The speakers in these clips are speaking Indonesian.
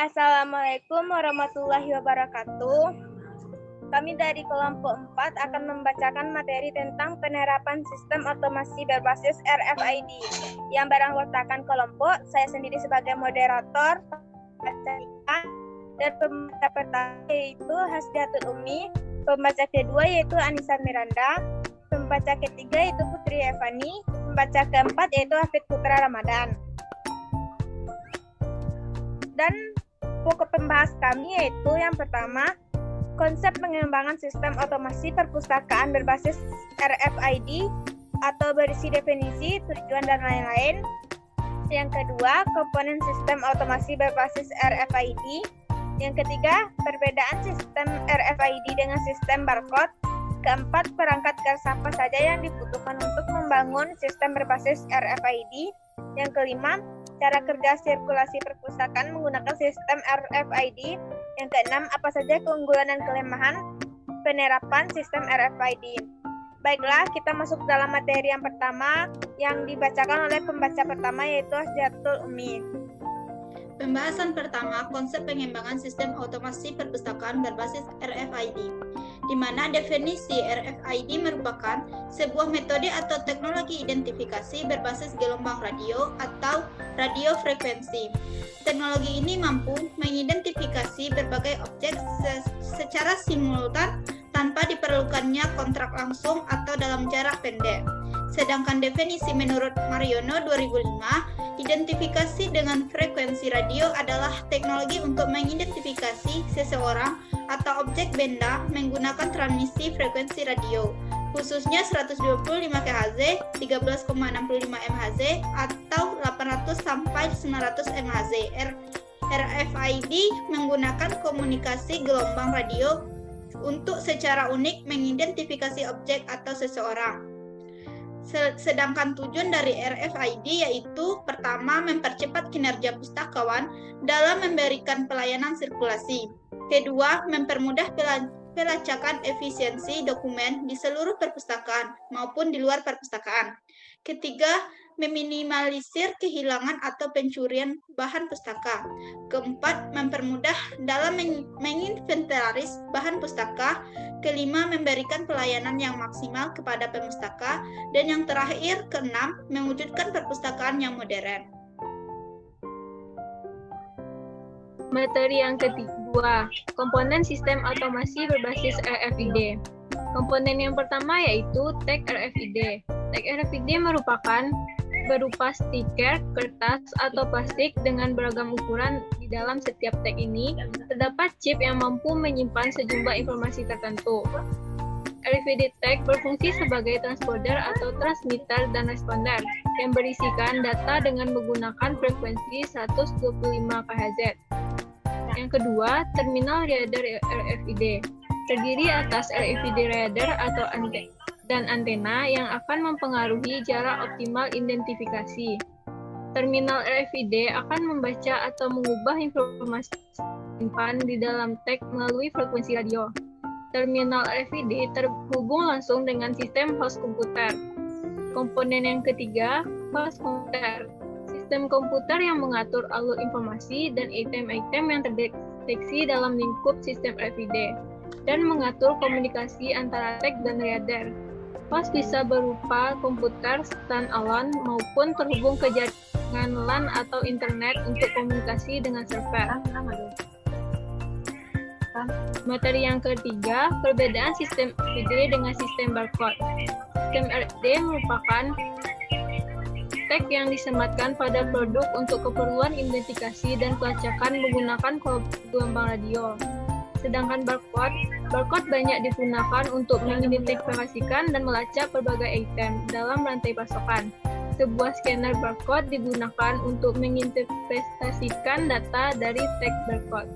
Assalamualaikum warahmatullahi wabarakatuh. Kami dari kelompok 4 akan membacakan materi tentang penerapan sistem otomasi berbasis RFID. Yang beranggotakan kelompok, saya sendiri sebagai moderator, dan pembaca pertama yaitu Hasdiatul Umi, pembaca kedua yaitu Anissa Miranda, pembaca ketiga yaitu Putri Evani, pembaca keempat yaitu Hafid Putra Ramadan. Dan pokok pembahas kami yaitu yang pertama, konsep pengembangan sistem otomasi perpustakaan berbasis RFID atau berisi definisi, tujuan, dan lain-lain. Yang kedua, komponen sistem otomasi berbasis RFID. Yang ketiga, perbedaan sistem RFID dengan sistem barcode. Keempat, perangkat gas apa saja yang dibutuhkan untuk membangun sistem berbasis RFID. Yang kelima, cara kerja sirkulasi perpustakaan menggunakan sistem RFID. Yang keenam, apa saja keunggulan dan kelemahan penerapan sistem RFID. Baiklah, kita masuk dalam materi yang pertama yang dibacakan oleh pembaca pertama yaitu Hasdiatul Umi. Pembahasan pertama, konsep pengembangan sistem otomasi perpustakaan berbasis RFID, di mana definisi RFID merupakan sebuah metode atau teknologi identifikasi berbasis gelombang radio atau radio frekuensi. Teknologi ini mampu mengidentifikasi berbagai objek secara simultan tanpa diperlukannya kontrak langsung atau dalam jarak pendek. Sedangkan definisi menurut Mariono 2005, identifikasi dengan frekuensi radio adalah teknologi untuk mengidentifikasi seseorang atau objek benda menggunakan transmisi frekuensi radio, khususnya 125 kHz, 13,65 MHz, atau 800 sampai 900 MHz. RFID menggunakan komunikasi gelombang radio untuk secara unik mengidentifikasi objek atau seseorang. Sedangkan tujuan dari RFID yaitu pertama, mempercepat kinerja pustakawan dalam memberikan pelayanan sirkulasi. Kedua, mempermudah pelacakan efisiensi dokumen di seluruh perpustakaan maupun di luar perpustakaan. Ketiga, meminimalisir kehilangan atau pencurian bahan pustaka. Keempat, mempermudah dalam menginventaris bahan pustaka. Kelima, memberikan pelayanan yang maksimal kepada pemustaka. Dan yang terakhir, keenam, mewujudkan perpustakaan yang modern. Materi yang kedua, komponen sistem otomasi berbasis RFID. Komponen yang pertama yaitu tag RFID. Tag RFID merupakan berupa stiker, kertas, atau plastik dengan beragam ukuran. Di dalam setiap tag ini terdapat chip yang mampu menyimpan sejumlah informasi tertentu. RFID tag berfungsi sebagai transponder atau transmitter dan responder yang berisikan data dengan menggunakan frekuensi 125 kHz. Yang kedua, terminal reader RFID. Terdiri atas RFID reader atau dan antena yang akan mempengaruhi jarak optimal identifikasi. Terminal RFID akan membaca atau mengubah informasi simpan di dalam tag melalui frekuensi radio. Terminal RFID terhubung langsung dengan sistem host komputer. Komponen yang ketiga, host komputer. Sistem komputer yang mengatur alur informasi dan item-item yang terdeteksi dalam lingkup sistem RFID dan mengatur komunikasi antara tag dan reader. Host bisa berupa komputer standalone maupun terhubung ke jaringan LAN atau internet untuk komunikasi dengan server. Materi yang ketiga, perbedaan sistem RFID dengan sistem barcode. Sistem RFID merupakan tag yang disematkan pada produk untuk keperluan identifikasi dan pelacakan menggunakan gelombang radio. Sedangkan barcode banyak digunakan untuk mengidentifikasikan dan melacak berbagai item dalam rantai pasokan. Sebuah scanner barcode digunakan untuk menginterpretasikan data dari tag barcode.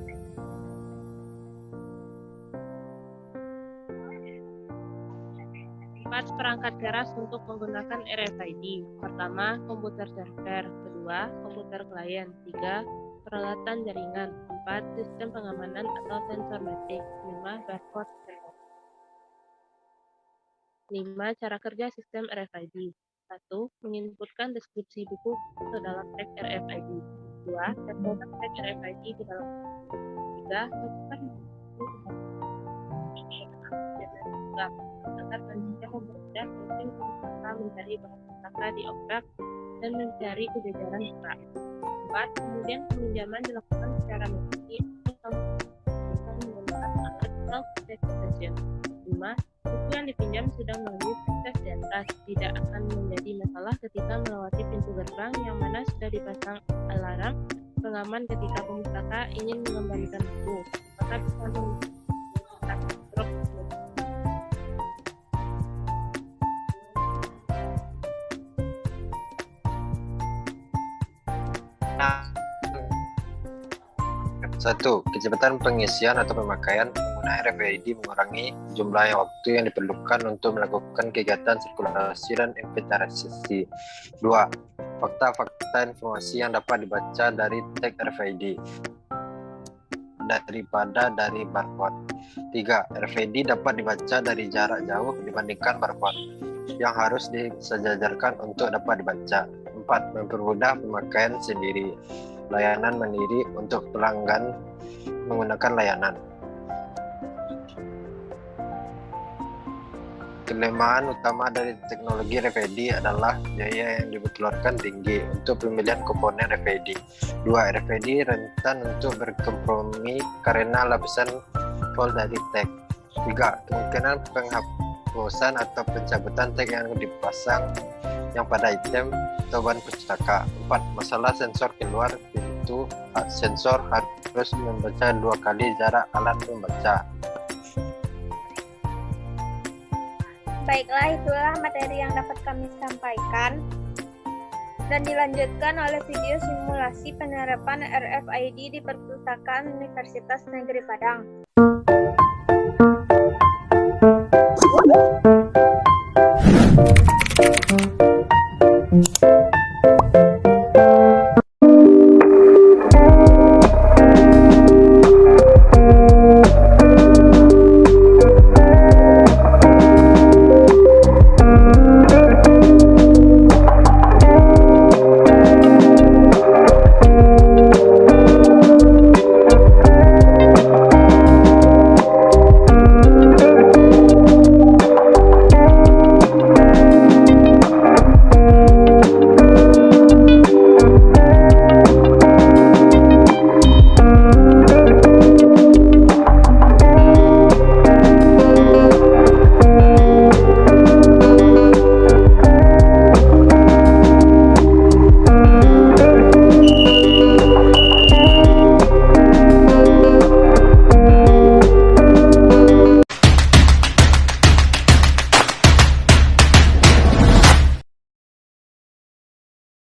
Perangkat keras untuk menggunakan RFID. Pertama, komputer server. Kedua, komputer klien. Tiga, peralatan jaringan. 4. Sistem pengamanan atau sensor matic. 5. Barcode sensor. 5. Cara kerja sistem RFID. 1. Menginputkan deskripsi buku ke dalam tag RFID. 2. Tempelkan tag RFID ke dalam buku. 3. Masukkan agar penelitian mempermudah mungkin pustaka mencari bahan pustaka di objek dan mencari kejajaran buka. 4. Kemudian peminjaman dilakukan secara mandiri atau menggunakan alat self-certification. 5. Buku yang dipinjam sudah melalui proses di atas, tidak akan menjadi masalah ketika melewati pintu gerbang yang mana sudah dipasang alarm pengaman ketika pemustaka ingin mengembalikan buku. Maka bisa menggunakan drop. Satu, kecepatan pengisian atau pemakaian pengguna RFID mengurangi jumlah waktu yang diperlukan untuk melakukan kegiatan sirkulasi dan inventarisasi. 2. Fakta-fakta informasi yang dapat dibaca dari tag RFID daripada dari barcode. 3. RFID dapat dibaca dari jarak jauh dibandingkan barcode yang harus disejajarkan untuk dapat dibaca. 4. Mempermudah pemakaian sendiri. Layanan mandiri untuk pelanggan menggunakan layanan. Kelemahan utama dari teknologi RFID adalah biaya yang dikeluarkan tinggi untuk pembelian komponen RFID. 2. RFID rentan untuk berkompromi karena lapisan full dari tag. 3. Kemungkinan penghapusan atau pencabutan tag yang dipasang yang pada item atau bahan pustaka. 4. Masalah sensor keluar pintu. Sensor harus membaca 2 kali jarak alat membaca. Baiklah, itulah materi yang dapat kami sampaikan dan dilanjutkan oleh video simulasi penerapan RFID di Perpustakaan Universitas Negeri Padang.